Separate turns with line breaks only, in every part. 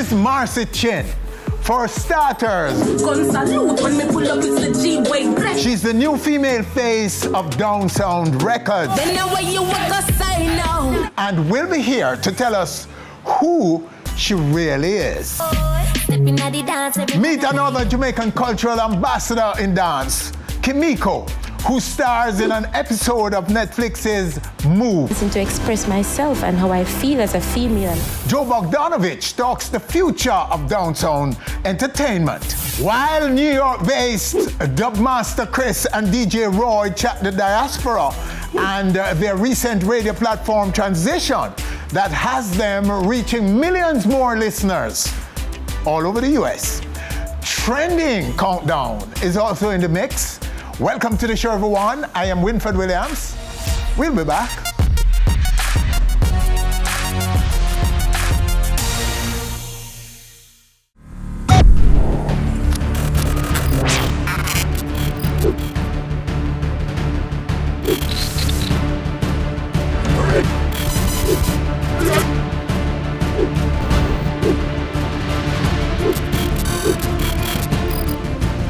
is Marcy Chin? For starters, she's the new female face of Down Sound Records. And will be here to tell us who she really is. Meet another Jamaican cultural ambassador in dance, Kimiko, who stars in an episode of Netflix's Move.
To express myself and how I feel as a female.
Joe Bogdanovich talks the future of downtown entertainment. While New York-based Dubmaster Chris and DJ Roy chat the diaspora and their recent radio platform transition that has them reaching millions more listeners all over the US. Trending Countdown is also in the mix. Welcome to the show, everyone. I am Winfred Williams. We'll be back.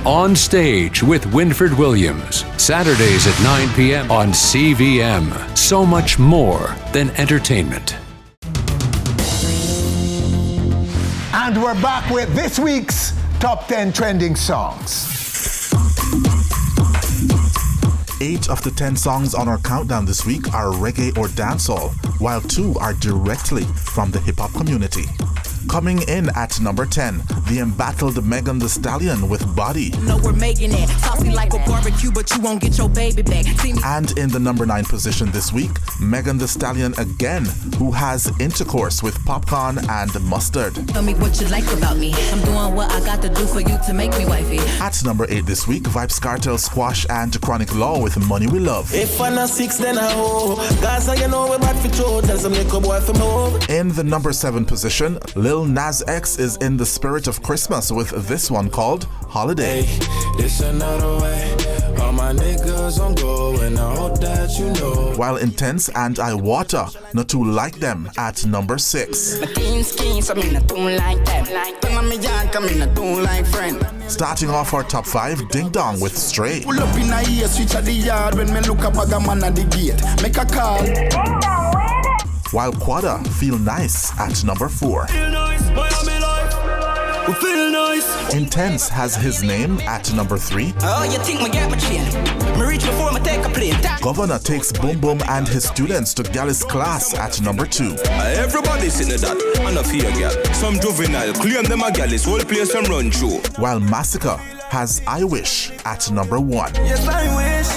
On Stage with Winfred Williams, Saturdays at 9 p.m. on CVM. So much more than entertainment.
And we're back with this week's Top 10 Trending Songs.
8 of the 10 songs on our countdown this week are reggae or dancehall, while 2 are directly from the hip-hop community. Coming in at number 10, the embattled Megan Thee Stallion with Body.
No, we're making it saucy like a barbecue, but you won't get your baby back.
And in the number 9 position this week, Megan Thee Stallion again, who has Intercourse with Popcorn and Mustard.
Tell me what you like about me. I'm doing what I got to do for you to make me wifey.
At number 8 this week, Vybz Kartel, Squash and Chronic Law with Money We Love.
If I'm not 6, then I hoe. Gaza, you know we're bad for Joe. Tell some little boy for move.
In the number 7 position, Lil Nas X is in the spirit of Christmas with this one called Holiday.
Hey, it's another way. All my niggas on go, and I hope that you know.
While Intense and I Water, Not Too Like Them at number 6. Starting off our top 5, Ding Dong with Stray.
Pull up in a year, switch at the yard when me look up at the man at the gate. Make a call.
While Quada, Feel Nice at number 4.
Feel nice, Miami life. We feel nice.
Intense has his name at number 3.
Oh, you think me get my chain? Me reach before me take a plane.
Governor takes Boom Boom and his students to Gallus class at number 2.
Everybody's in that. And a fear girl. Some juvenile claim them a Gallus. Whole place and run through.
While Massacre has I Wish at number 1.
Yes, I wish.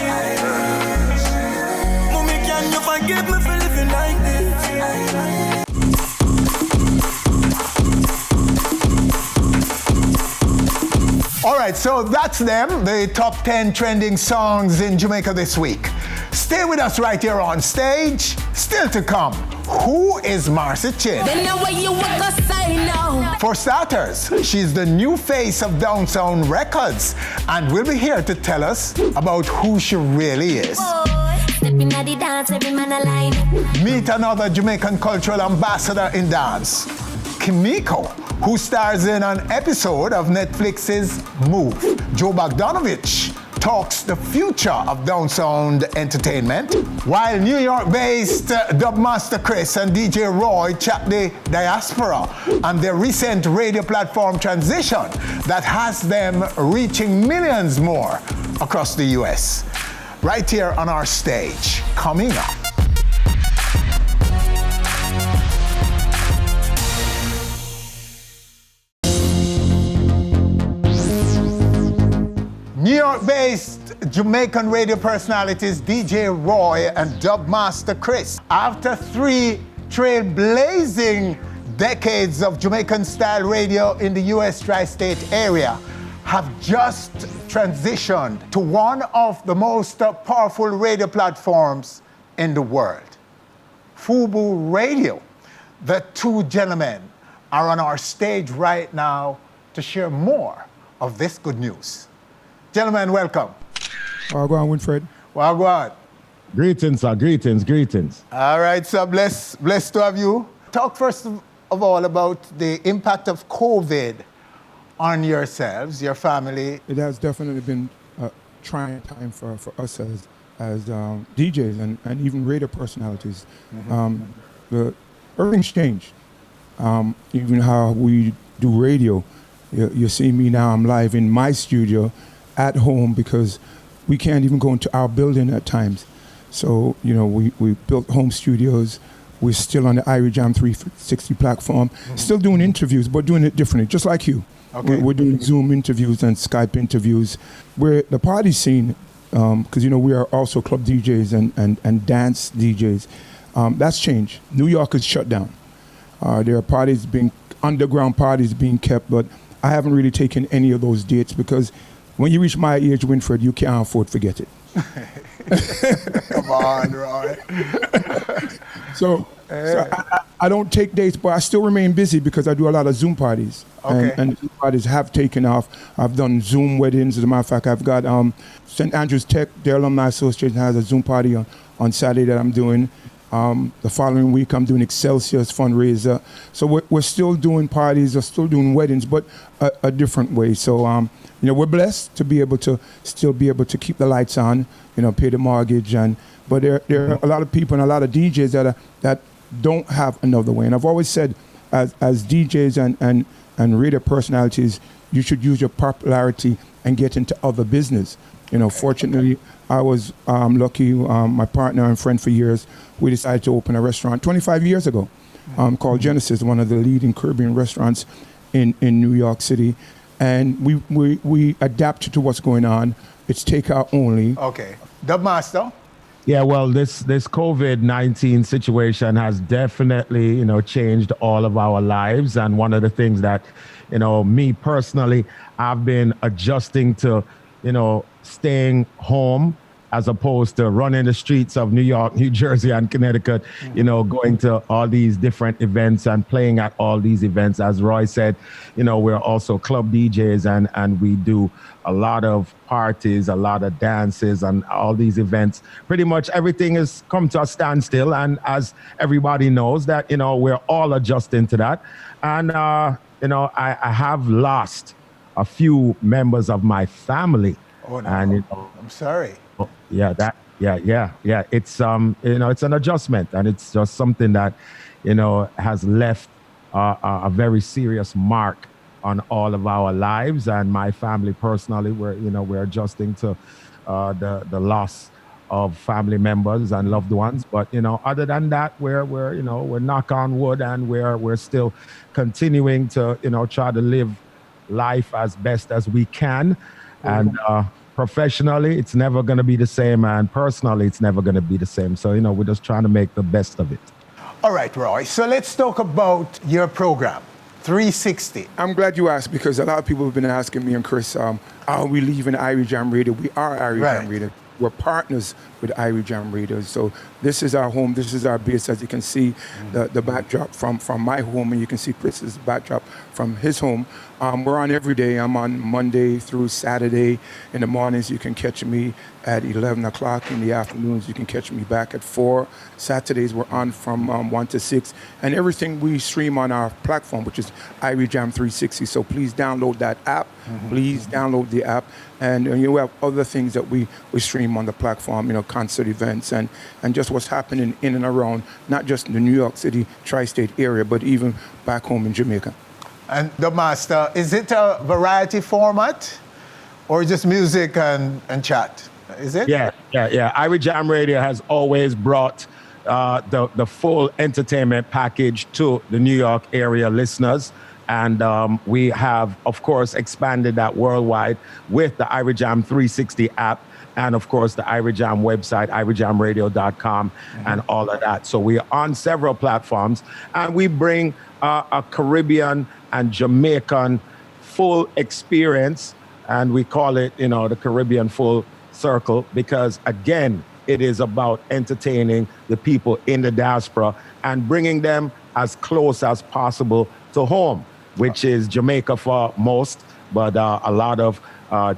Mommy, can you forgive me for living like this?
All right, so that's them, the top 10 trending songs in Jamaica this week. Stay with us right here on stage. Still to come, who is Marcy Chin? For starters, she's the new face of Down Sound Records and will be here to tell us about who she really is. Meet another Jamaican cultural ambassador in dance, Kimiko, who stars in an episode of Netflix's Move. Joe Bogdanovich talks the future of Down Sound entertainment, while New York-based Dubmaster Chris and DJ Roy chat the diaspora and their recent radio platform transition that has them reaching millions more across the US. Right here on our stage, coming up. New York-based Jamaican radio personalities DJ Roy and Dubmaster Chris. After 3 trailblazing decades of Jamaican-style radio in the U.S. tri-state area, have just transitioned to one of the most powerful radio platforms in the world, Fubu Radio. The 2 gentlemen are on our stage right now to share more of this good news. Gentlemen, welcome.
Well, go on, Winfred.
Well, go on.
Greetings, sir. Greetings.
All right, sir. Blessed to have you. Talk first of all about the impact of COVID on yourselves, your family.
It has definitely been a trying time for us as DJs and even radio personalities. Everything's changed. Even how we do radio. You see me now, I'm live in my studio at home because we can't even go into our building at times. So, we built home studios. We're still on the Irie Jam 360 platform, still doing interviews, but doing it differently, just like you.
Okay.
We're doing Zoom interviews and Skype interviews. We're the party scene, because, we are also club DJs and dance DJs. That's changed. New York is shut down. There are underground parties being kept, but I haven't really taken any of those dates because when you reach my age, Winfred, you can't afford to forget it.
Come on, Roy.
So I don't take dates, but I still remain busy because I do a lot of Zoom parties.
Okay.
And Zoom parties have taken off. I've done Zoom weddings. As a matter of fact, I've got St. Andrews Tech, their Alumni Association has a Zoom party on Saturday that I'm doing. The following week, I'm doing Excelsior's fundraiser. So we're still doing parties, we're still doing weddings, but a different way. So, we're blessed to be able to still be able to keep the lights on, pay the mortgage. But there are a lot of people and a lot of DJs that don't have another way. And I've always said, as DJs and radio personalities, you should use your popularity and get into other business. Fortunately, I was lucky. My partner and friend for years, we decided to open a restaurant 25 years ago called Genesis, one of the leading Caribbean restaurants in New York City. And we adapted to what's going on. It's takeout only.
Okay. Dubmaster?
Yeah, well, this COVID-19 situation has definitely, changed all of our lives. And one of the things that, me personally, I've been adjusting to, staying home as opposed to running the streets of New York, New Jersey, and Connecticut, going to all these different events and playing at all these events. As Roy said, we're also club DJs and we do a lot of parties, a lot of dances and all these events. Pretty much everything has come to a standstill. And as everybody knows that, we're all adjusting to that. And, I have lost a few members of my family.
Oh, no.
And,
I'm sorry.
Yeah. It's it's an adjustment, and it's just something that has left a very serious mark on all of our lives. And my family personally, we're adjusting to the loss of family members and loved ones. But other than that, we're knock on wood, and we're still continuing to try to live life as best as we can. And professionally, it's never going to be the same, and personally, it's never going to be the same. So, we're just trying to make the best of it.
All right, Roy. So let's talk about your program, 360.
I'm glad you asked because a lot of people have been asking me and Chris, are we leaving Irie Jam Radio? We are Irie Jam Radio. We're partners with Irie Jam Radio. So this is our home. This is our base. As you can see, the backdrop from my home, and you can see Chris's backdrop from his home. We're on every day. I'm on Monday through Saturday. In the mornings, you can catch me at 11 o'clock. In the afternoons, you can catch me back at 4. Saturdays, we're on from 1 to 6. And everything we stream on our platform, which is Irie Jam 360. So please download that app. Please download the app. And we have other things that we stream on the platform, concert events and just what's happening in and around, not just the New York City tri-state area, but even back home in Jamaica.
And the master, is it a variety format or just music and chat? Is it?
Yeah. Irie Jam Radio has always brought the full entertainment package to the New York area listeners. And we have, of course, expanded that worldwide with the Irie Jam 360 app and, of course, the Irie Jam website, iriejamradio.com, and all of that. So we are on several platforms, and we bring a Caribbean and Jamaican full experience, and we call it, the Caribbean Full Circle, because, again, it is about entertaining the people in the diaspora and bringing them as close as possible to home, which is Jamaica for most, but a lot of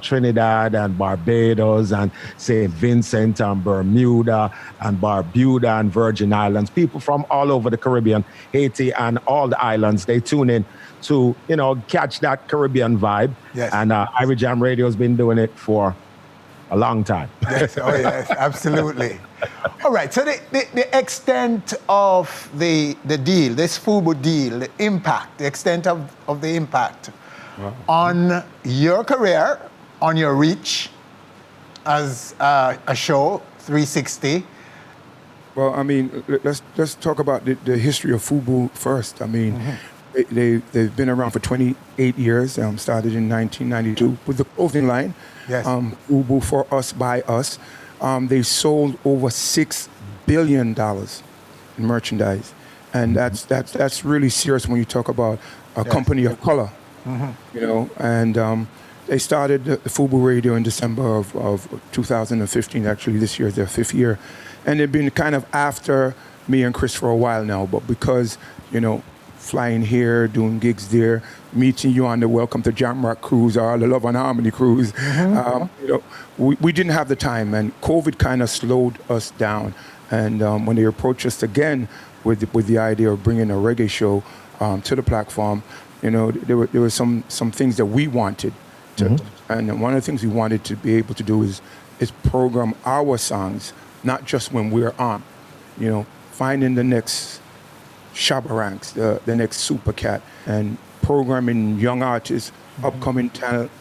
Trinidad and Barbados and St. Vincent and Bermuda and Barbuda and Virgin Islands. People from all over the Caribbean, Haiti and all the islands, they tune in to, catch that Caribbean vibe.
Yes.
And Irie Jam Radio has been doing it for a long time.
Yes, oh yes, absolutely. All right, so the extent of the deal, this FUBU deal, the impact, the extent of the impact on your career, on your reach as a show, 360.
Well, I mean, let's talk about the history of FUBU first. I mean, they've been around for 28 years. Started in 1992 with the clothing line.
Yes.
FUBU, for us, by us. They sold over $6 billion in merchandise, and that's really serious when you talk about a company of color. And they started the FUBU Radio in December of 2015. Actually, this year is their 5th year, and they've been kind of after me and Chris for a while now. But because flying here, doing gigs there, meeting you on the Welcome to Jamrock cruise or the Love and Harmony cruise, we didn't have the time, and COVID kind of slowed us down. And when they approached us again with the idea of bringing a reggae show to the platform, there were some things that we wanted to, and one of the things we wanted to be able to do is program our songs, not just when we're on, finding the next Shabba Ranks, the next Super Cat, and programming young artists, upcoming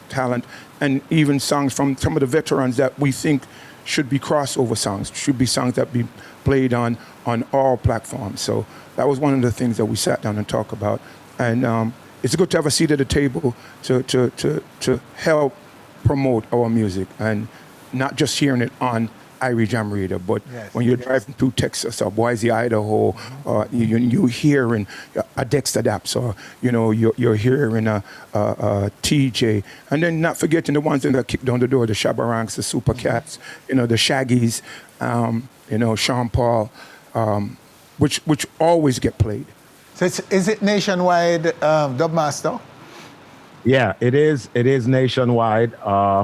talent, and even songs from some of the veterans that we think should be crossover songs, should be songs that be played on all platforms. So that was one of the things that we sat down and talked about. And it's good to have a seat at the table to help promote our music, and not just hearing it on Irie Jam Radio, but when you're driving through Texas or Boise, Idaho, you hearing a Dexter Daps, or you're hearing a TJ, and then not forgetting the ones that kick down the door, the Shabba Ranks, the Super Cats, the Shaggies, Sean Paul, which always get played.
So is it nationwide, Dubmaster?
Yeah, it is. It is nationwide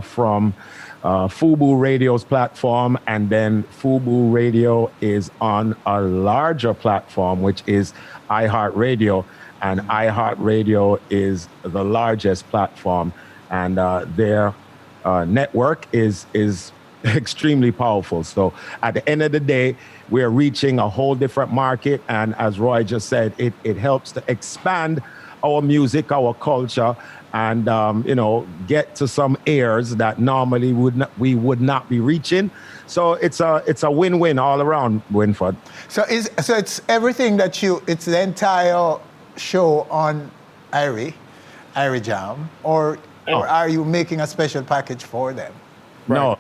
from FUBU Radio's platform, and then FUBU Radio is on a larger platform, which is iHeartRadio, and iHeartRadio is the largest platform, and their network is extremely powerful. So at the end of the day, we're reaching a whole different market, and as Roy just said, it helps to expand our music, our culture, and get to some ears that normally we would not be reaching. So it's a win-win all around, Winford.
So it's everything it's the entire show on Irie Jam, or are you making a special package for them?
Right. No.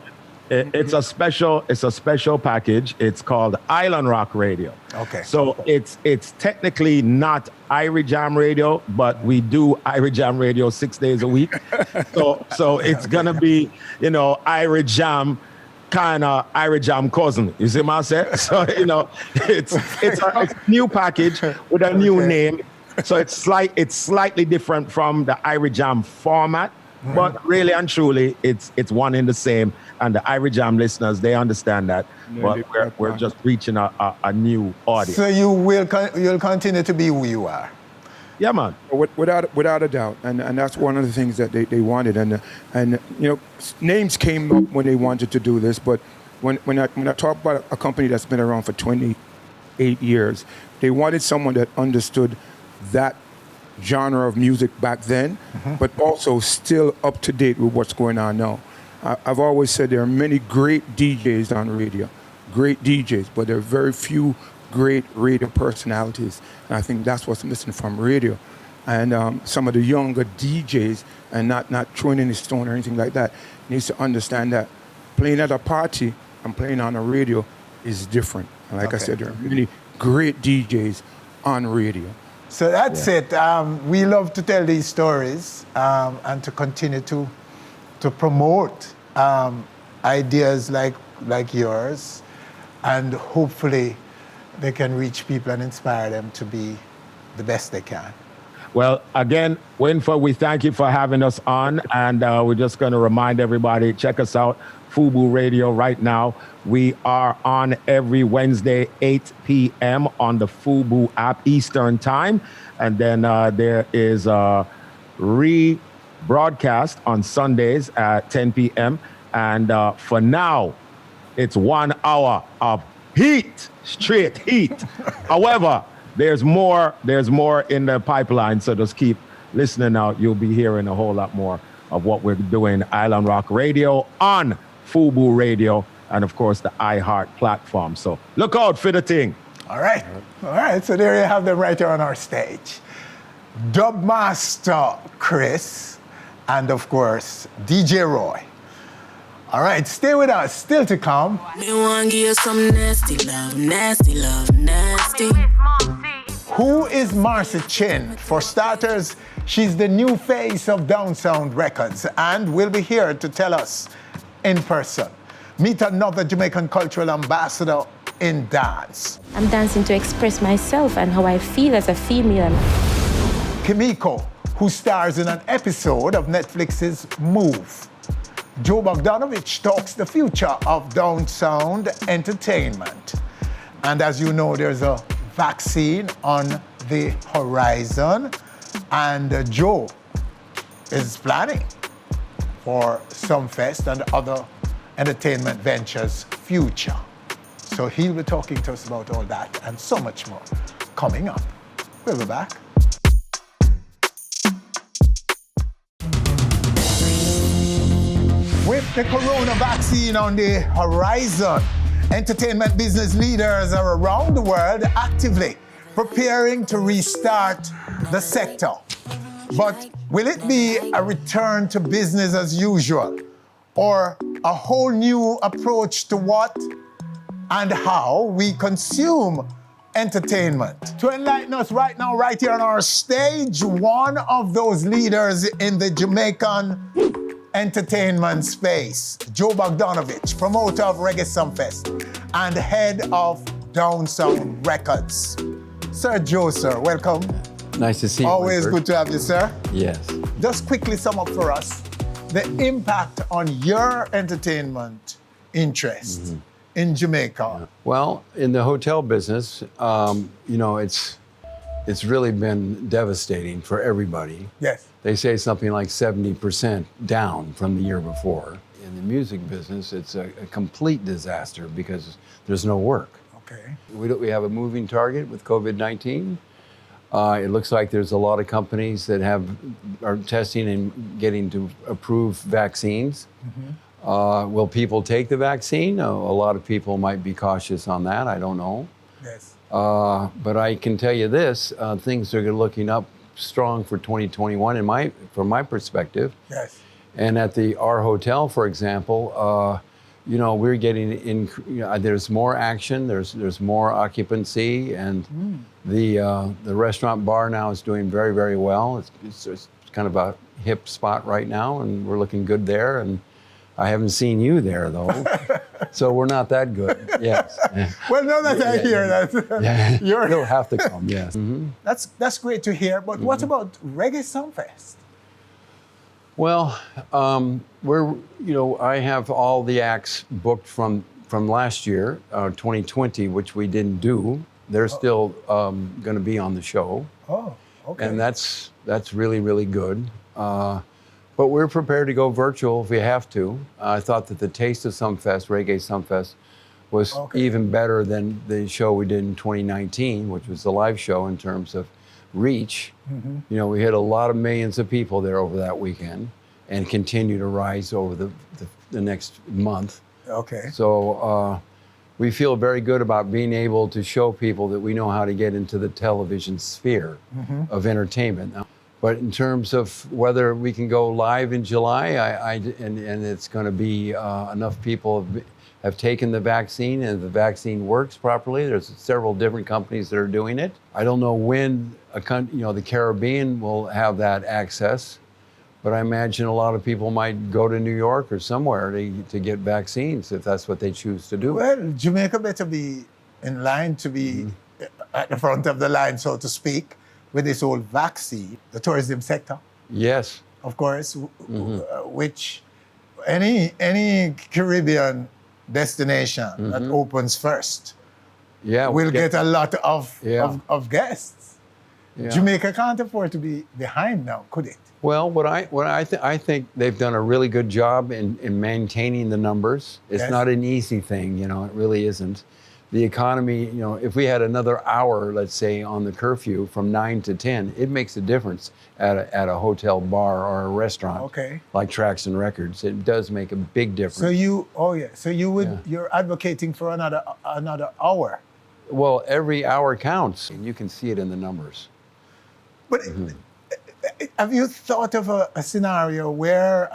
It's a special package. It's called Island Rock Radio.
Okay.
So it's technically not Irie Jam Radio, but we do Irie Jam Radio 6 days a week. So it's gonna be, Irie Jam, kind of Irie Jam cousin. You see what I'm saying? So it's a new package with a new name. So it's slightly different from the Irie Jam format. But really and truly, it's one in the same, and the Irie Jam listeners, they understand that. But we're just reaching a new audience.
So you'll continue to be who you are.
Yeah, man.
Without a doubt, and that's one of the things that they wanted, and names came up when they wanted to do this. But when I talk about a company that's been around for 28 years, they wanted someone that understood that genre of music back then, but also still up to date with what's going on now. I've always said there are many great DJs on radio, great DJs, but there are very few great radio personalities. And I think that's what's missing from radio. And some of the younger DJs, and not throwing any stone or anything like that, needs to understand that playing at a party and playing on a radio is different. And like I said, there are many great DJs on radio.
So that's it. We love to tell these stories and to continue to promote ideas like yours, and hopefully they can reach people and inspire them to be the best they can.
Well, again, Winford, we thank you for having us on. And we're just going to remind everybody, check us out, FUBU Radio right now. We are on every Wednesday, 8 p.m. on the FUBU app Eastern Time. And then there is a rebroadcast on Sundays at 10 p.m. And for now, it's 1 hour of heat, straight heat. However, there's more in the pipeline, so just keep listening out. You'll be hearing a whole lot more of what we're doing. Island Rock Radio on FUBU Radio and, of course, the iHeart platform. So look out for the thing.
All right. So there you have them right here on our stage. Dub Master Chris and, of course, DJ Roy. All right, stay with us. Still to come.
Me want give you some nasty love, nasty love, nasty.
Who is Marcy Chin? For starters, she's the new face of Down Sound Records and will be here to tell us in person. Meet another Jamaican cultural ambassador in dance.
I'm dancing to express myself and how I feel as a female.
Kimiko, who stars in an episode of Netflix's Move. Joe Bogdanovich talks the future of Down Sound Entertainment. And as you know, there's a vaccine on the horizon, and Joe is planning for Sumfest and other entertainment ventures' future. So he'll be talking to us about all that and so much more coming up. We'll be back. With the corona vaccine on the horizon, entertainment business leaders are around the world actively preparing to restart the sector. But will it be a return to business as usual or a whole new approach to what and how we consume entertainment? To enlighten us right now, right here on our stage, one of those leaders in the Jamaican entertainment space, Joe Bogdanovich, promoter of Reggae Sumfest and head of Down Sound Records. Sir Joe, sir, welcome.
Nice to see you.
Always
Winford.
good to have you, sir.
Yes.
Just quickly sum up for us the impact on your entertainment interest in Jamaica.
Well, in the hotel business, it's really been devastating for everybody.
Yes.
They say something like 70% down from the year before. In the music business, it's a complete disaster because there's no work.
Okay.
We have a moving target with COVID-19. It looks like there's a lot of companies that are testing and getting to approve vaccines. Will people take the vaccine? A lot of people might be cautious on that. I don't know.
Yes.
But I can tell you this: things are looking up strong for 2021 from my perspective.
Yes.
And at our hotel, for example, we're getting in. There's more action. There's more occupancy, and the restaurant bar now is doing very, very well. It's kind of a hip spot right now, and we're looking good there. And I haven't seen you there though, so we're not that good. Yes.
Well, now that I hear that,
you'll have to come. Yes.
That's great to hear. But what about Reggae Sumfest?
Well, I have all the acts booked from last year, 2020, which we didn't do. They're still going to be on the show.
Oh, okay.
And that's really, really good. But we're prepared to go virtual if we have to. I thought that the Taste of Sumfest, Reggae Sumfest, was even better than the show we did in 2019, which was the live show in terms of reach. We had a lot of millions of people there over that weekend and continue to rise over the next month.
Okay.
So we feel very good about being able to show people that we know how to get into the television sphere of entertainment. But in terms of whether we can go live in July, and it's going to be enough people have taken the vaccine, and if the vaccine works properly, there's several different companies that are doing it. I don't know when the Caribbean will have that access, but I imagine a lot of people might go to New York or somewhere to get vaccines if that's what they choose to do.
Well, Jamaica better be in line to be at the front of the line, so to speak, with this whole vaccine, the tourism sector,
Yes.
of course, which any Caribbean destination that opens first
Yeah.
will get a lot of,
Yeah.
of guests.
Yeah.
Jamaica can't afford to be behind now, could it?
Well, I think they've done a really good job in maintaining the numbers. It's
Yes.
not an easy thing, you know, it really isn't. The economy, you know, if we had another hour, let's say, on the curfew from 9 to 10, it makes a difference at a hotel bar or a restaurant.
Okay.
Like Tracks and Records. It does make a big difference.
So you're advocating for another hour.
Well, every hour counts, and you can see it in the numbers.
But have you thought of a scenario where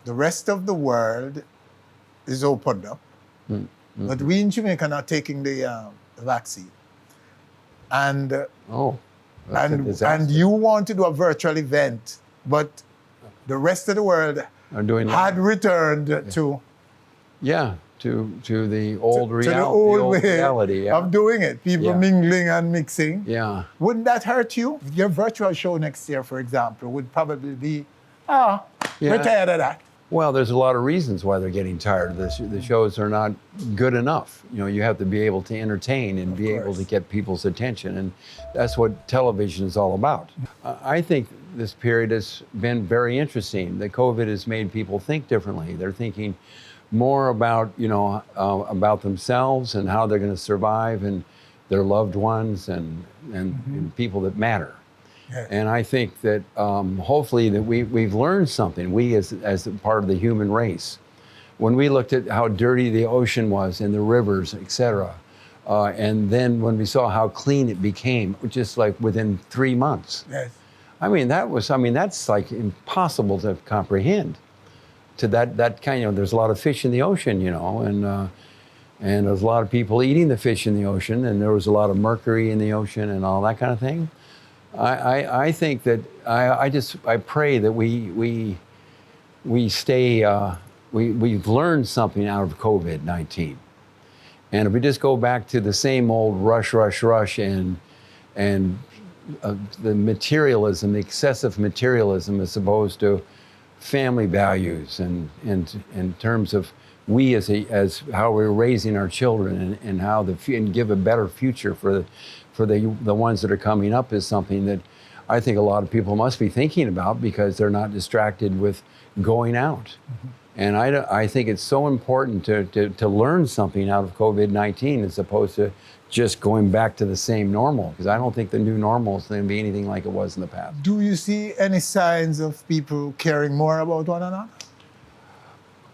the rest of the world is opened up, but we in Jamaica are not taking the vaccine, and
That's a disaster.
and you want to do a virtual event, but the rest of the world
Are doing
had returned to
to the old
the old way
reality. Yeah.
of doing it. People
Yeah.
mingling and mixing.
Yeah.
Wouldn't that hurt you? Your virtual show next year, for example, would probably be, we're tired of that.
Well, there's a lot of reasons why they're getting tired. The shows are not good enough. You know, you have to be able to entertain and be able to get people's attention, and that's what television is all about. I think this period has been very interesting. The COVID has made people think differently. They're thinking more about, you know, about themselves and how they're going to survive and their loved ones and people that matter.
Yes.
And I think that hopefully that we've learned something, we as a part of the human race. When we looked at how dirty the ocean was and the rivers, et cetera, and then when we saw how clean it became, just like within 3 months.
Yes.
That's like impossible to comprehend. To that kind, you know, there's a lot of fish in the ocean, you know, and there's a lot of people eating the fish in the ocean, and there was a lot of mercury in the ocean and all that kind of thing. I think that I pray that we stay we've learned something out of COVID-19, and if we just go back to the same old rush and the materialism, the excessive materialism, as opposed to family values and in terms of we as how we're raising our children and how and give a better future for the ones that are coming up, is something that I think a lot of people must be thinking about, because they're not distracted with going out. And I think it's so important to learn something out of COVID-19 as opposed to just going back to the same normal, because I don't think the new normal is going to be anything like it was in the past.
Do you see any signs of people caring more about one another?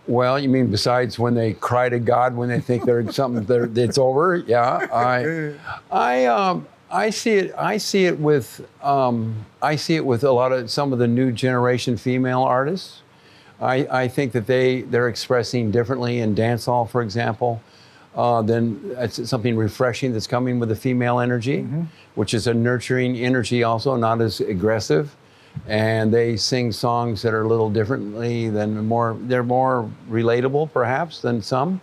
Well, you mean besides when they cry to God when they think there's something that's over? Yeah, I see it with a lot of some of the new generation female artists. I think that they're expressing differently in dancehall, for example. Then it's something refreshing that's coming with the female energy, which is a nurturing energy also, not as aggressive. And they sing songs that are a little differently they're more relatable perhaps than some.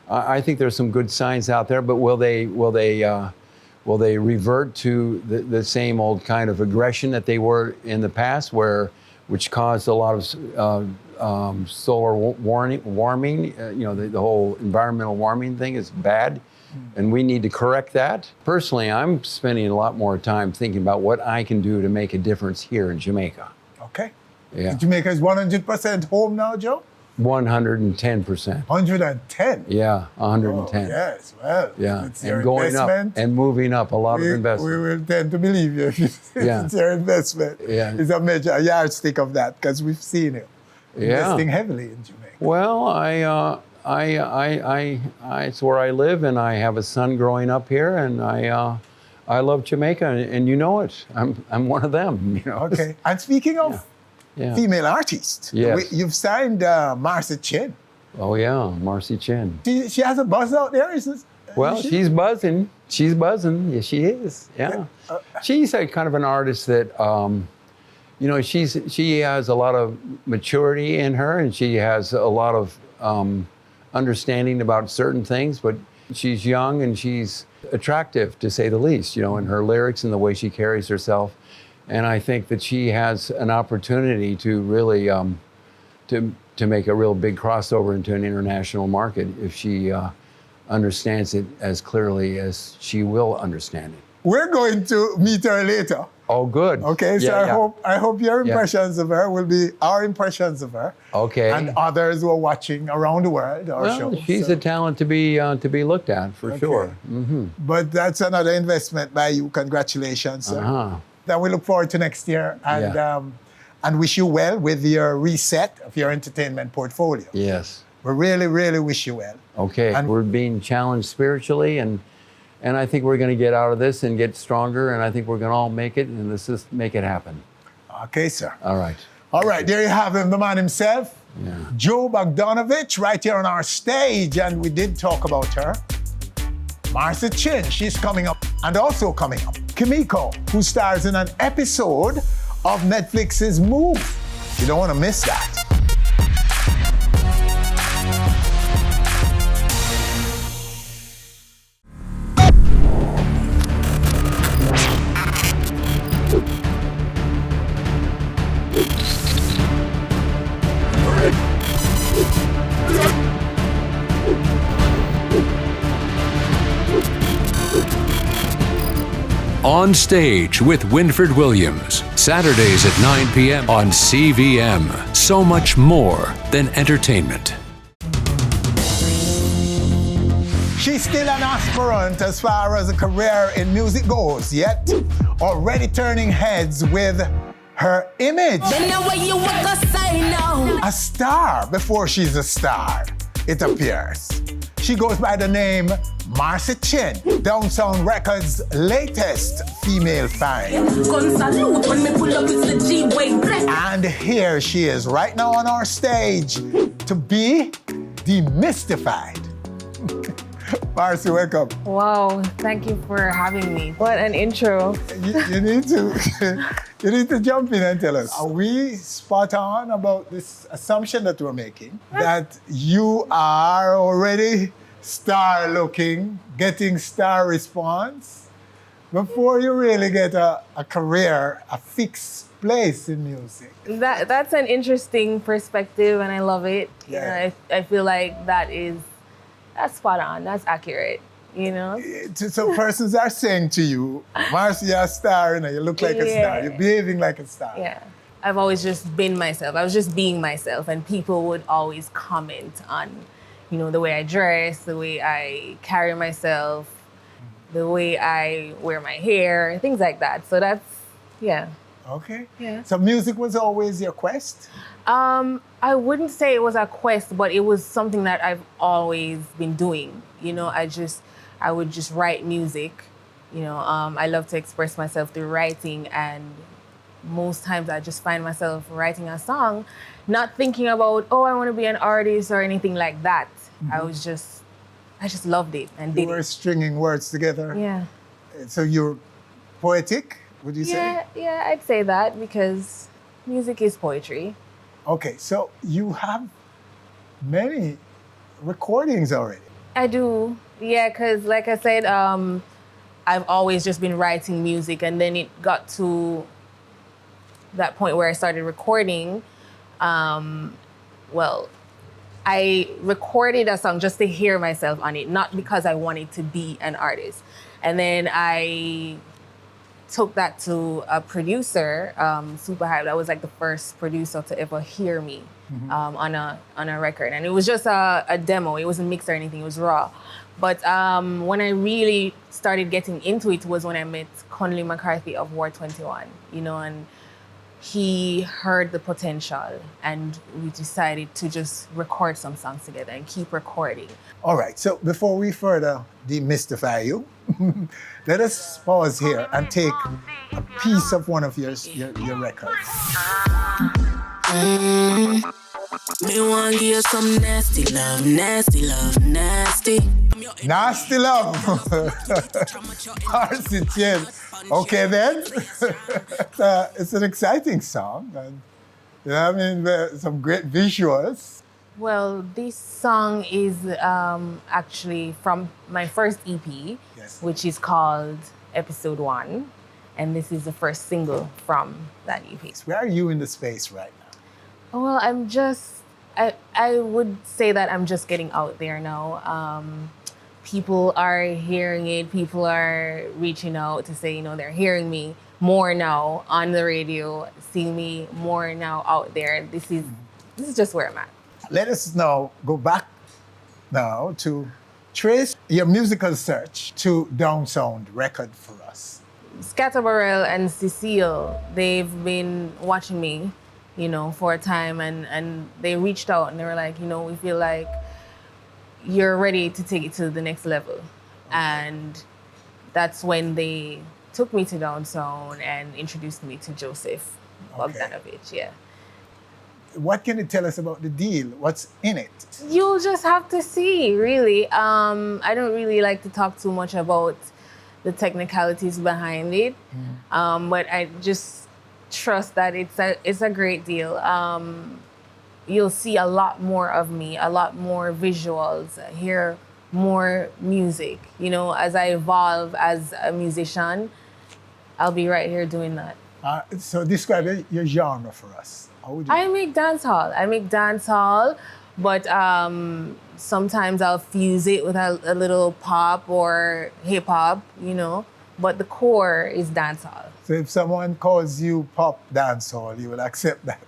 I think there's some good signs out there, but will they revert to the same old kind of aggression that they were in the past, which caused a lot of solar warming? The whole environmental warming thing is bad, and we need to correct that. Personally, I'm spending a lot more time thinking about what I can do to make a difference here in Jamaica.
Okay.
Yeah.
Jamaica is 100% home now, Joe?
110%.
110?
Yeah, 110.
Oh, yes, well,
Yeah,
it's your
and going up
investment.
and moving up, a lot of investment.
We will tend to believe you.
Yeah.
It's your investment.
Yeah.
It's a yardstick of that, because we've seen it. Investing heavily in Jamaica.
Well, it's where I live, and I have a son growing up here, and I love Jamaica, and you know it. I'm one of them. You know.
Okay. And speaking of female artists,
yes.
you've signed Marcy Chin.
Oh yeah, Marcy Chin.
She has a buzz out there, isn't it?
Well, she's buzzing. She's buzzing. Yes, she is. Yeah. She's a kind of an artist that, she has a lot of maturity in her, and she has a lot of understanding about certain things, but she's young and she's attractive, to say the least, in her lyrics and the way she carries herself. And I think that she has an opportunity to really to make a real big crossover into an international market if she understands it as clearly as she will understand it.
We're going to meet her later.
Oh, good.
Okay, so I hope your impressions of her will be our impressions of her.
Okay.
And others who are watching around the world our show.
She's a talent to be looked at for sure. Mm-hmm.
But that's another investment by you. Congratulations, sir. Then we look forward to next year and wish you well with your reset of your entertainment portfolio.
Yes.
We really, really wish you well.
Okay. And we're being challenged spiritually, and I think we're going to get out of this and get stronger, and I think we're going to all make it, and let's just make it happen.
Okay, sir.
All right.
All right, there you have him, the man himself, Joe Bogdanovich, right here on our stage, and we did talk about her. Marcy Chin, she's coming up, and also coming up, Kimiko, who stars in an episode of Netflix's Move. You don't want to miss that.
On Stage with Winfred Williams, Saturdays at 9 p.m. on CVM. So much more than entertainment.
She's still an aspirant as far as a career in music goes, yet already turning heads with her image. A star before she's a star, it appears. She goes by the name Marcy Chin, Downtown Records' latest female find. And here she is right now on our stage to be demystified. Marcy, welcome.
Wow, thank you for having me. What an intro.
You need to jump in and tell us, are we spot on about this assumption that we're making, that you are already star looking, getting star response, before you really get a career, a fixed place in music?
That's an interesting perspective, and I love it.
Yeah.
I feel like that's spot on, that's accurate,
So persons are saying to you, Marcy, you're a star, you look like a star, you're behaving like a star.
Yeah. I've always just been myself. I was just being myself, and people would always comment on, the way I dress, the way I carry myself, the way I wear my hair, things like that. So that's,
Okay.
Yeah.
So music was always your quest?
I wouldn't say it was a quest, but it was something that I've always been doing. I would just write music. I love to express myself through writing, and most times I just find myself writing a song, not thinking about, I want to be an artist or anything like that. Mm-hmm. I just loved it and did it.
You were stringing words together?
Yeah.
So you're poetic, would you say?
Yeah, I'd say that, because music is poetry.
Okay, so you have many recordings already.
I do, because like I said, I've always just been writing music, and then it got to that point where I started recording. I recorded a song just to hear myself on it, not because I wanted to be an artist. And then I took that to a producer, Super Hype. That was like the first producer to ever hear me on a record. And it was just a demo. It wasn't mixed or anything. It was raw. But when I really started getting into it was when I met Conley McCarthy of Nov.21, and he heard the potential, and we decided to just record some songs together and keep recording.
All right, so before we further demystify you, let us pause here and take a piece of one of your records.
Me want give you some nasty love, nasty love, nasty.
Nasty love. Marcy Chin. Okay then. It's an exciting song. And, some great visuals.
Well, this song is actually from my first EP,
Yes.
which is called Episode 1. And this is the first single from that EP.
Where are you in the space right now?
Well, I would say that I'm just getting out there now. People are hearing it. People are reaching out to say, they're hearing me more now on the radio, seeing me more now out there. This is just where I'm at.
Let us now go back now to trace your musical search to Down Sound record for us.
Scatterbarrel and Cecile, they've been watching me, for a time, and they reached out and they were like, we feel like you're ready to take it to the next level. And that's when they took me to Down Sound and introduced me to Joseph Bogdanovich, yeah.
What can you tell us about the deal? What's in it?
You'll just have to see, really. I don't really like to talk too much about the technicalities behind it, but I just trust that it's a great deal. You'll see a lot more of me, a lot more visuals, hear more music. As I evolve as a musician, I'll be right here doing that.
So describe your genre for us.
I make dancehall, but sometimes I'll fuse it with a little pop or hip hop, but the core is dancehall.
So if someone calls you pop dancehall, you will accept that?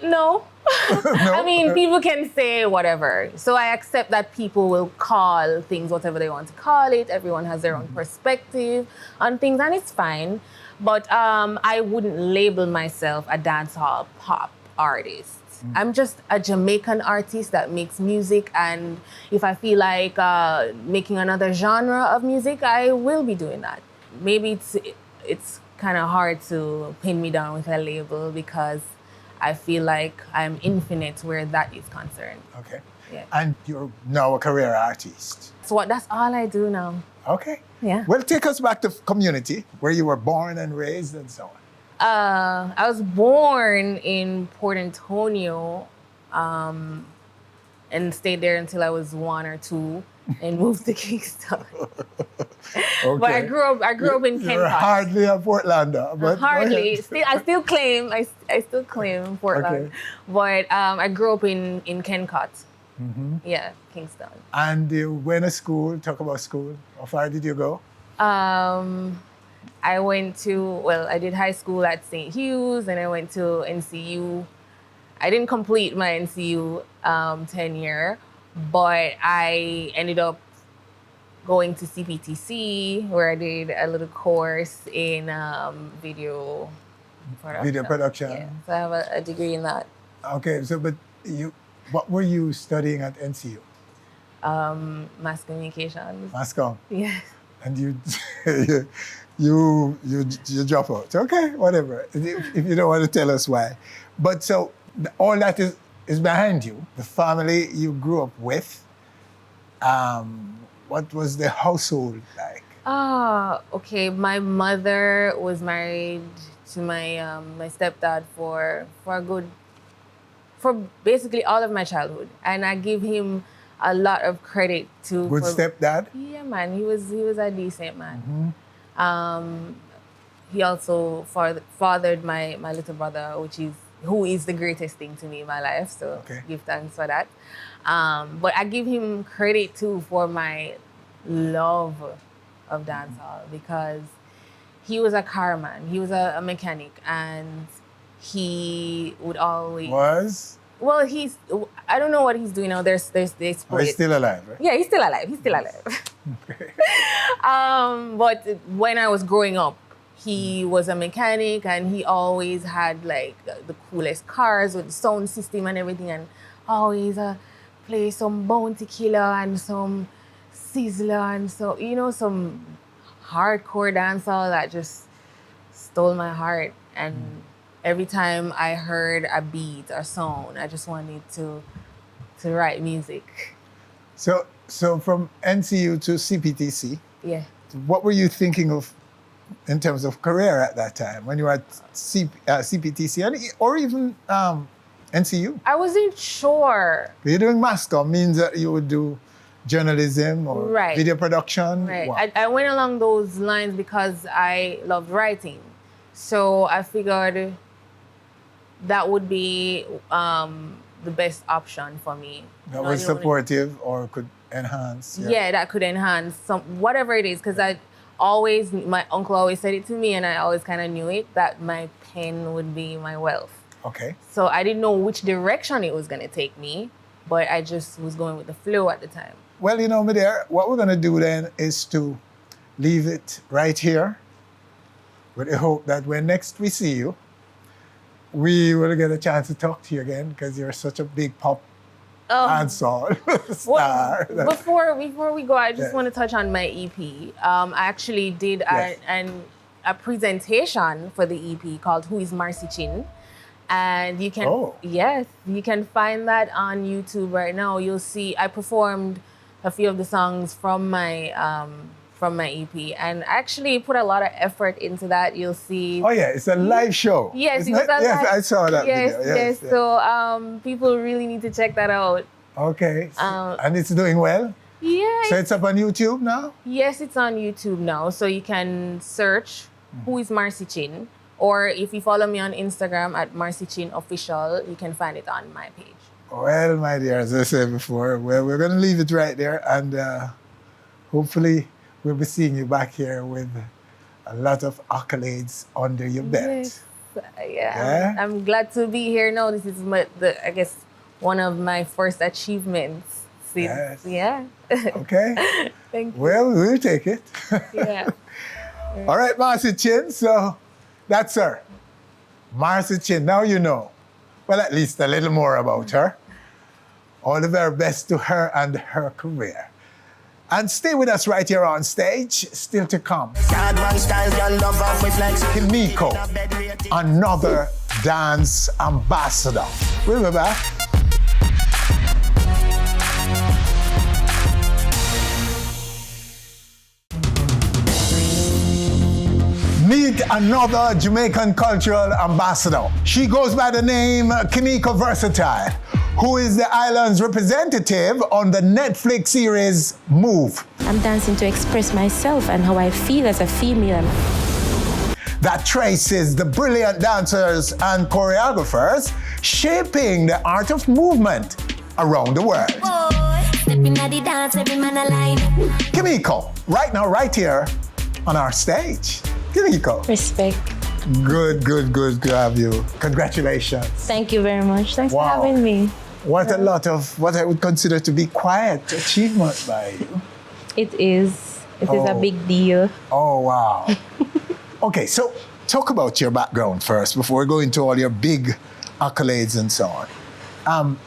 No.
No?
I mean, people can say whatever. So I accept that people will call things whatever they want to call it. Everyone has their own perspective on things, and it's fine. But I wouldn't label myself a dancehall pop artist. I'm just a Jamaican artist that makes music, and if I feel like making another genre of music, I will be doing that. Maybe it's kind of hard to pin me down with a label because I feel like I'm infinite where that is concerned.
Okay.
Yeah.
And you're now a career artist.
So that's all I do now.
Okay.
Yeah.
Well, take us back to community where you were born and raised and so on.
I was born in Port Antonio and stayed there until I was 1 or 2 and moved to Kingston.
Okay.
But I grew up in Kent.
You're hardly a Portlander. But
hardly. I still claim Portland.
Okay.
But I grew up in Kentcott. Yeah, Kingston.
And you went to school, talk about school. How far did you go?
I did high school at St. Hugh's, and I went to NCU. I didn't complete my NCU tenure, but I ended up going to CPTC, where I did a little course in video production.
Video production.
Yeah, so I have a degree in that.
Okay, so but what were you studying at NCU?
Mass communications.
Mass comm.
Yes.
And you drop out. Okay, whatever. If you don't want to tell us why. But so all that is behind you. The family you grew up with. What was the household like?
Okay. My mother was married to my my stepdad for basically all of my childhood, and I give him a lot of credit to.
Good stepdad?
Yeah, man. He was a decent man. He also fathered my little brother, who is the greatest thing to me in my life. So give thanks for that. But I give him credit too for my love of dancehall, because he was a car man. He was a mechanic, and he would always
was.
Well, I don't know what he's doing now. There's
he's still alive, right?
Yeah, he's still alive.
Okay.
But when I was growing up, he was a mechanic, and he always had like the coolest cars with the sound system and everything, and always play some Bounty Killer and some Sizzler and some hardcore dancehall that just stole my heart. And every time I heard a beat or song, I just wanted to write music.
So from NCU to CPTC,
yeah.
What were you thinking of in terms of career at that time when you were at CPTC or even NCU?
I wasn't sure.
You're doing mass comm, means that you would do journalism or
Right.
video production?
Right.
What?
I went along those lines because I loved writing. So I figured that would be the best option for me.
That was supportive or could enhance?
Yeah, that could enhance whatever it is. Because my uncle always said it to me, and I always kind of knew it, that my pen would be my wealth.
Okay.
So I didn't know which direction it was going to take me, but I just was going with the flow at the time.
Well, you know, my dear, what we're going to do then is to leave it right here with the hope that when next we see you, we will get a chance to talk to you again because you're such a big pop and soul star.
Well, before we go, I just want to touch on my EP. I actually did a presentation for the EP called Who is Marcy Chin? And you can, you can find that on YouTube right now. You'll see I performed a few of the songs from my EP, and actually put a lot of effort into that. You'll see.
Oh yeah, it's a live show.
Yes,
yes, I saw that video.
Yes. So people really need to check that out.
Okay, and it's doing well.
Yeah.
So it's up on YouTube now.
Yes, it's on YouTube now. So you can search Who is Marcy Chin, or if you follow me on Instagram at Marcy Chin Official, you can find it on my page.
Well, my dear, as I said before, we're going to leave it right there, and hopefully we'll be seeing you back here with a lot of accolades under your belt.
Yes. I'm glad to be here now. This is I guess one of my first achievements. Since,
Okay.
Thank you.
Well, we'll take it.
Yeah.
All right, Marcy Chin. So that's her. Marcy Chin. Now you know. Well, at least a little more about her. All the very best to her and her career. And stay with us right here on stage. Still to come. Kimiko, another dance ambassador. We'll be back. Meet another Jamaican cultural ambassador. She goes by the name Kimiko Versatile, who is the island's representative on the Netflix series Move.
I'm dancing to express myself and how I feel as a female.
That traces the brilliant dancers and choreographers shaping the art of movement around the world. Kimiko, right now, right here on our stage. Kimiko.
Respect.
Good to have you. Congratulations.
Thank you very much. Thanks for having me.
What a lot of what I would consider to be quiet achievement by you.
It is. It is a big deal.
Oh, wow. Okay, so talk about your background first before we go into all your big accolades and so on.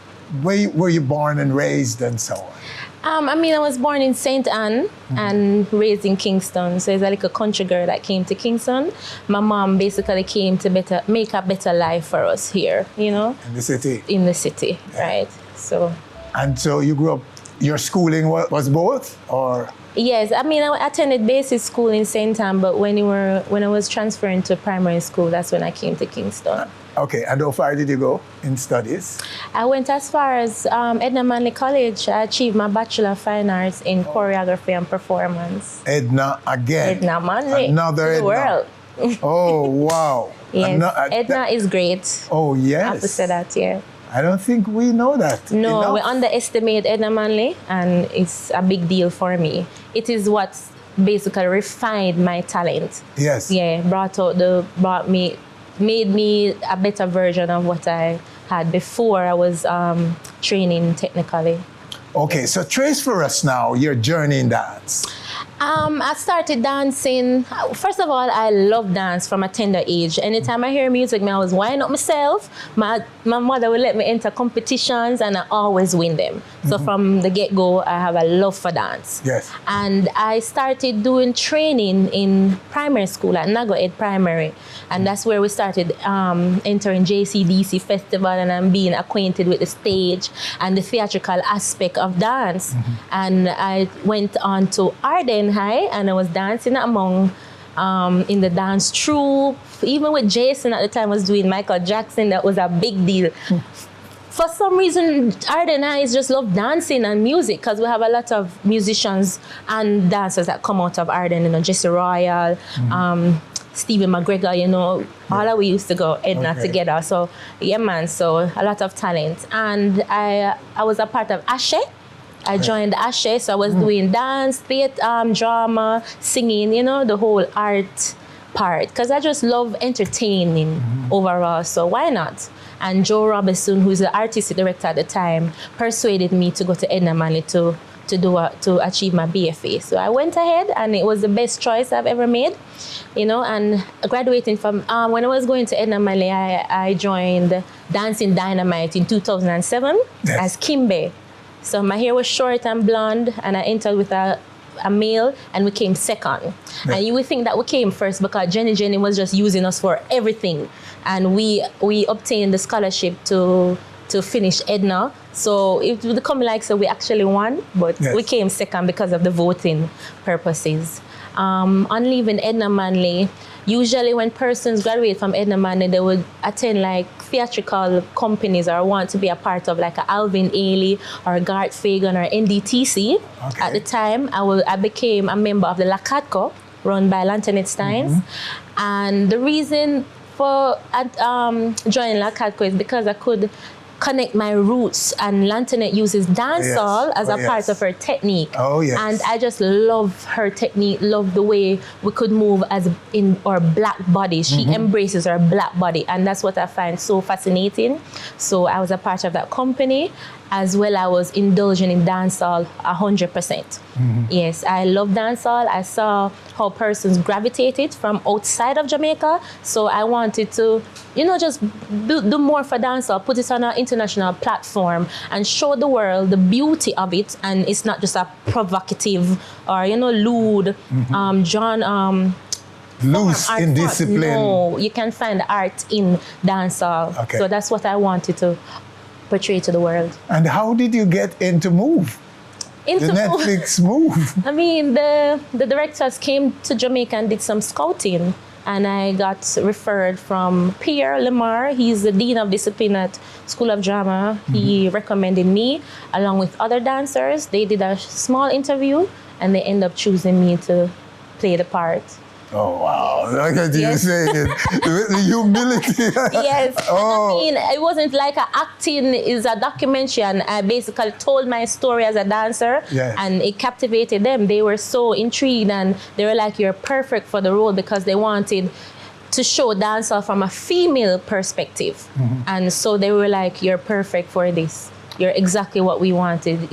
Where were you born and raised and so on?
I was born in St. Anne and raised in Kingston. So it's like a country girl that came to Kingston. My mom basically came to make a better life for us here, you know?
In the city?
In the city, right. So.
And so you grew up, your schooling was both, or?
Yes, I attended basic school in St. Anne, but when I was transferring to primary school, that's when I came to Kingston.
Okay, and how far did you go in studies?
I went as far as Edna Manley College. I achieved my Bachelor of Fine Arts in Choreography and Performance.
Edna again.
Edna Manley.
Another Edna.
The world.
Oh, wow.
Yes, Edna is great.
Oh, yes.
I have to say that, yeah.
I don't think we know that.
No,
enough.
We underestimate Edna Manley, and it's a big deal for me. It is what basically refined my talent.
Yes.
Yeah, made me a better version of what I had before I was training technically.
Okay, so trace for us now your journey in dance.
I started dancing. First of all, I love dance from a tender age. Anytime I hear music, I was winding up myself. My mother would let me enter competitions and I always win them. So from the get-go, I have a love for dance.
Yes.
And I started doing training in primary school at Nago Ed Primary. And that's where we started entering JCDC Festival, and I'm being acquainted with the stage and the theatrical aspect of dance. And I went on to Arden High, and I was dancing among in the dance troupe. Even with Jason at the time was doing Michael Jackson. That was a big deal For some reason, Arden and I just love dancing and music because we have a lot of musicians and dancers that come out of Arden, you know, Jesse Royal, Stephen McGregor, you know, all that we used to go Edna together. So, yeah, man, so a lot of talent. And I was a part of Ashe. I joined Ashe, so I was doing dance, theater, drama, singing, you know, the whole art part. Because I just love entertaining overall, so why not? And Joe Robinson, who's the artistic director at the time, persuaded me to go to Edna Manley to achieve my BFA. So I went ahead, and it was the best choice I've ever made, you know. And graduating from when I was going to Edna Manley, I joined Dancing Dynamite in 2007 as Kimbe. So my hair was short and blonde, and I entered with a male, and we came second. And you would think that we came first because Jenny was just using us for everything, and we obtained the scholarship to finish Edna. So it would come like, so we actually won, but we came second because of the voting purposes. On leaving Edna Manley, usually when persons graduate from Edna Manley, they would attend like theatrical companies or want to be a part of like a Alvin Ailey or Garth Fagan or NDTC. At the time, I became a member of the Lakatko, run by Lantoinette Steins. And the reason for joining Lakatko is because I could connect my roots, and Lantoinette uses dancehall as a part of her technique. And I just love her technique, love the way we could move as in our black body. She embraces her black body, and that's what I find so fascinating. So I was a part of that company, as well I was indulging in dancehall 100%. Yes, I love dancehall. I saw how persons gravitated from outside of Jamaica, so I wanted to, you know, just do more for dancehall, put it on an international platform and show the world the beauty of it, and it's not just a provocative or, you know, lewd,
loose in discipline.
No, you can find art in dancehall. So that's what I wanted to portray to the world.
And how did you get into Move? The Netflix Move?
I mean, the directors came to Jamaica and did some scouting, and I got referred from Pierre Lamar. He's the Dean of Discipline at School of Drama. He recommended me along with other dancers. They did a small interview, and they ended up choosing me to play the part.
Oh, wow. Look at you saying it. The humility.
Yes. I mean, it wasn't like acting is a documentary, and I basically told my story as a dancer, and it captivated them. They were so intrigued, and they were like, you're perfect for the role, because they wanted to show dancehall from a female perspective. And so they were like, you're perfect for this. You're exactly what we wanted.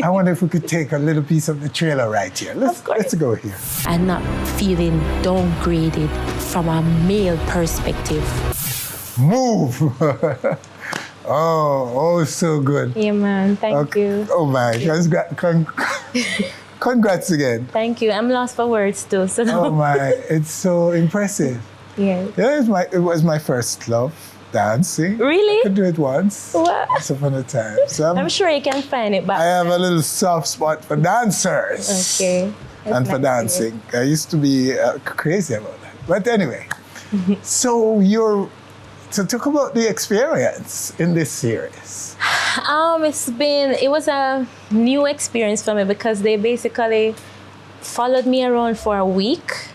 I wonder if we could take a little piece of the trailer right here. Let's go here.
I'm not feeling downgraded from a male perspective.
Move! oh, so good.
Yeah, man. Thank you.
Oh, my. Congrats again.
Thank you. I'm lost for words, too. So
oh, my. It's so impressive.
Yeah.
It was my first love. Dancing.
Really?
I could do it once.
What?
Once upon a time. So
I'm sure you can find it back.
I have a little soft spot for dancers.
Okay.
And for dancing. I used to be crazy about that. But anyway, so talk about the experience in this series.
It was a new experience for me, because they basically followed me around for a week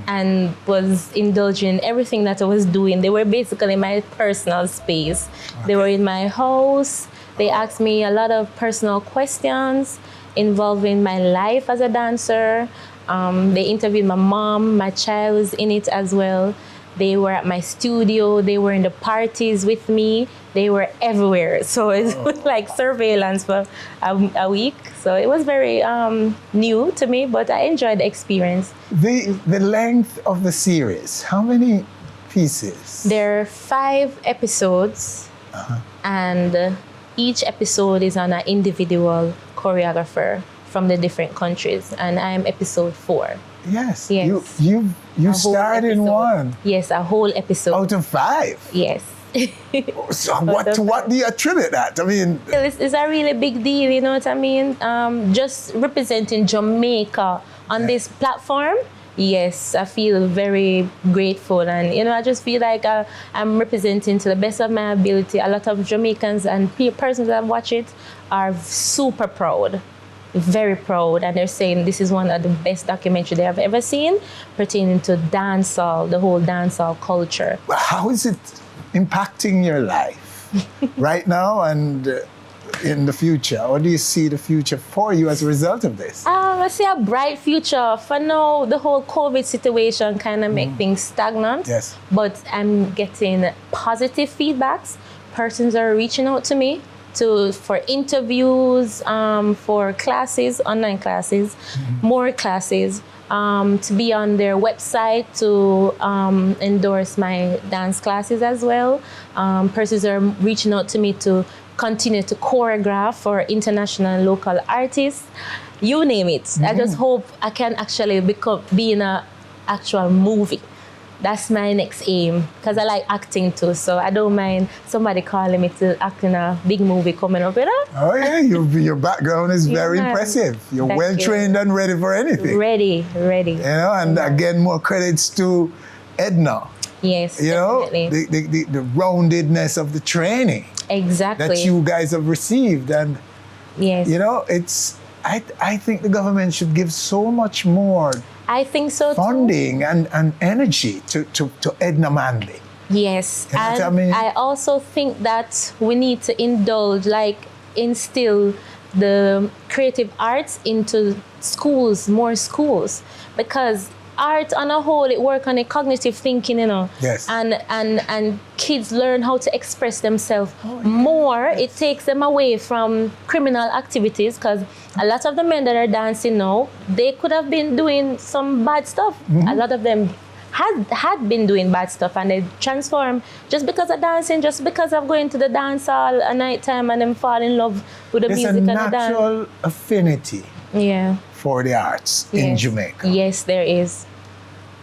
and was indulging in everything that I was doing. They were basically my personal space. They were in my house. They asked me a lot of personal questions involving my life as a dancer. They interviewed my mom. My child was in it as well. They were at my studio. They were in the parties with me. They were everywhere. So it was like surveillance for a week. So it was very new to me, but I enjoyed the experience.
The length of the series, how many pieces?
There are 5 episodes, and each episode is on an individual choreographer from the different countries, and I'm episode 4.
Yes. You starred in one.
Yes, a whole episode.
Out of 5?
Yes.
So what do you attribute that? I mean,
it's a really big deal, you know what I mean? Just representing Jamaica on this platform Yes, I feel very grateful, and I just feel like I'm representing to the best of my ability. A lot of Jamaicans and persons that watch it are super proud, very proud, and they're saying this is one of the best documentaries they have ever seen pertaining to dancehall, the whole dancehall culture.
Well, how is it impacting your life right now and in the future? How do you see the future for you as a result of this?
I see a bright future. For now, the whole COVID situation kind of make things stagnant.
Yes.
But I'm getting positive feedbacks. Persons are reaching out to me for interviews, for classes, online classes, more classes, to be on their website to endorse my dance classes as well. Persons are reaching out to me to continue to choreograph for international and local artists. You name it. I just hope I can actually be in an actual movie. That's my next aim, because I like acting too, so I don't mind somebody calling me to act in a big movie coming up,
Oh yeah, your background is very impressive. You're well trained and ready for anything.
Ready.
And again, more credits to Edna.
Yes,
definitely. The roundedness of the training.
Exactly.
That you guys have received, and
yes,
it's. I think the government should give so much more.
I think so
funding
too.
and energy to Edna Manley.
Yes,
You know
and
what I mean?
I also think that we need to instill the creative arts into schools, more schools, because art on a whole, it works on a cognitive thinking,
Yes.
And kids learn how to express themselves more. It takes them away from criminal activities, because a lot of the men that are dancing now, they could have been doing some bad stuff. A lot of them had been doing bad stuff, and they transform just because of dancing, just because of going to the dance hall at night time and then fall in love with the music and the dance.
There's a natural affinity for the arts in Jamaica.
Yes, there is.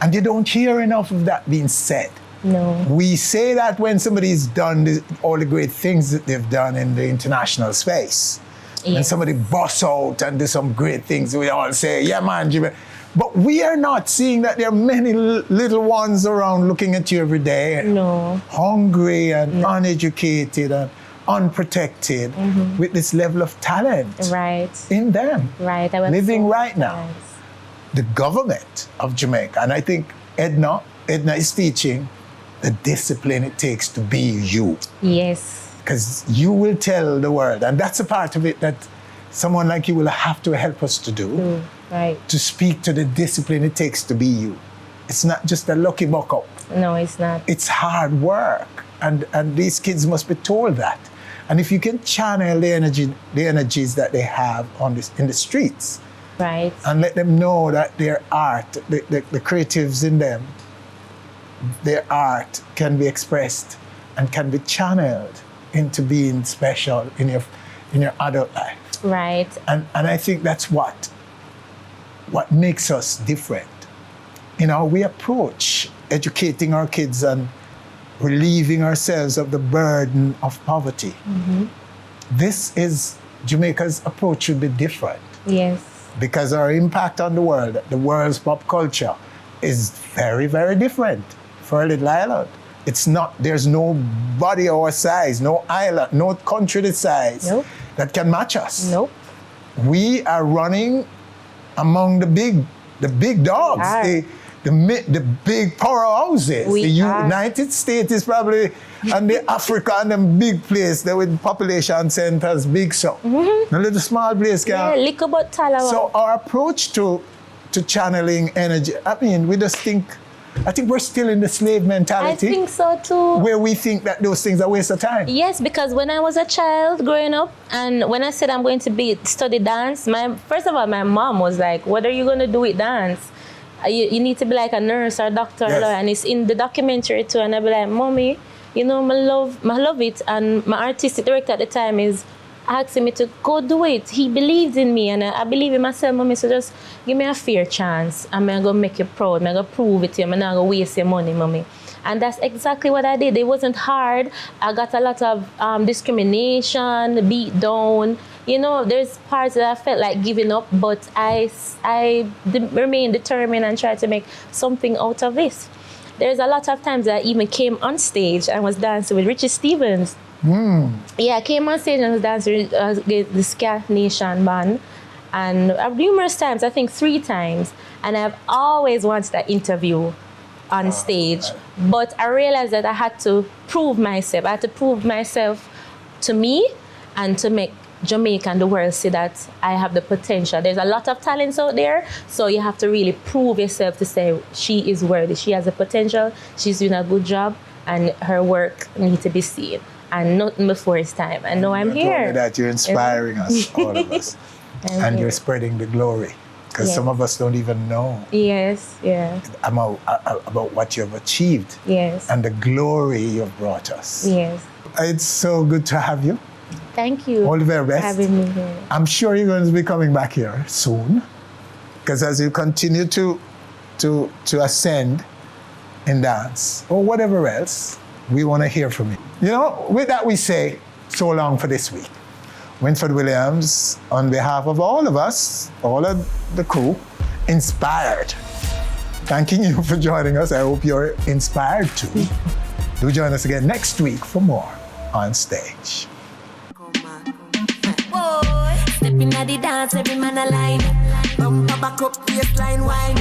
And you don't hear enough of that being said.
No.
We say that when somebody's done all the great things that they've done in the international space.
Yes.
When somebody busts out and do some great things, we all say, yeah, man, Jamaica. But we are not seeing that there are many little ones around looking at you every day.
No.
Hungry and uneducated and unprotected with this level of talent in them.
Right.
Living right now. The government of Jamaica, and I think Edna is teaching the discipline it takes to be you.
Yes.
Because you will tell the world, and that's a part of it that someone like you will have to help us to do.
Right.
To speak to the discipline it takes to be you. It's not just a lucky buck up.
No, it's not.
It's hard work, and these kids must be told that. And if you can channel the energies that they have in the streets,
right,
and let them know that their art, the creatives in them, their art can be expressed and can be channeled into being special in your adult life.
Right.
And I think that's what makes us different. We approach educating our kids and relieving ourselves of the burden of poverty. This is Jamaica's approach should be different.
Yes.
Because our impact on the world's pop culture is very, very different for a little island. There's no body our size, no island, no country this size that can match us.
Nope.
We are running among the big dogs, the big powerhouses. The United States is probably, and the Africa and them big place there with population centers, big so. A little small place can.
Little but Talawa.
So our approach to channeling energy, I think we're still in the slave mentality.
I think so too.
Where we think that those things are a waste of time.
Yes, because when I was a child growing up, and when I said I'm going to study dance, first of all, my mom was like, what are you going to do with dance? You need to be like a nurse or a doctor, and it's in the documentary too. And I'd be like, Mommy, I love it. And my artistic director at the time is asking me to go do it. He believes in me, and I believe in myself, Mommy. So just give me a fair chance. I'm going to make you proud. I'm going to prove it to you. I'm not going to waste your money, Mommy. And that's exactly what I did. It wasn't hard. I got a lot of discrimination, beat down. You know, there's parts that I felt like giving up, but I remained determined and tried to make something out of this. There's a lot of times that I even came on stage and was dancing with Richie Stevens. Yeah, I came on stage and was dancing with the Ska Nation band. And numerous times, I think 3 times. And I've always wanted that interview on stage. But I realized that I had to prove myself. I had to prove myself to me and to make Jamaica and the world see that I have the potential. There's a lot of talents out there, so you have to really prove yourself to say she is worthy. She has the potential, she's doing a good job, and her work needs to be seen. And nothing before it's time. And now I'm here.
That you're inspiring us, all of us. And you're spreading the glory. Because some of us don't even know.
Yes, yeah.
About what you've achieved.
Yes.
And the glory you've brought us.
Yes.
It's so good to have you.
Thank you.
All the very best.
For having me here.
I'm sure you're going to be coming back here soon. Because as you continue to ascend in dance or whatever else, we want to hear from you. You know, with that we say, so long for this week. Winfred Williams, on behalf of all of us, all of the crew, inspired. Thanking you for joining us. I hope you're inspired too. Do join us again next week for more On Stage.
Stepping at the dance, every man align. Bumper back up, baseline wine.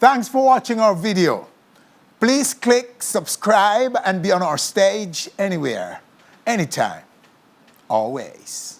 Thanks for watching our video. Please click subscribe and be on our stage anywhere, anytime, always.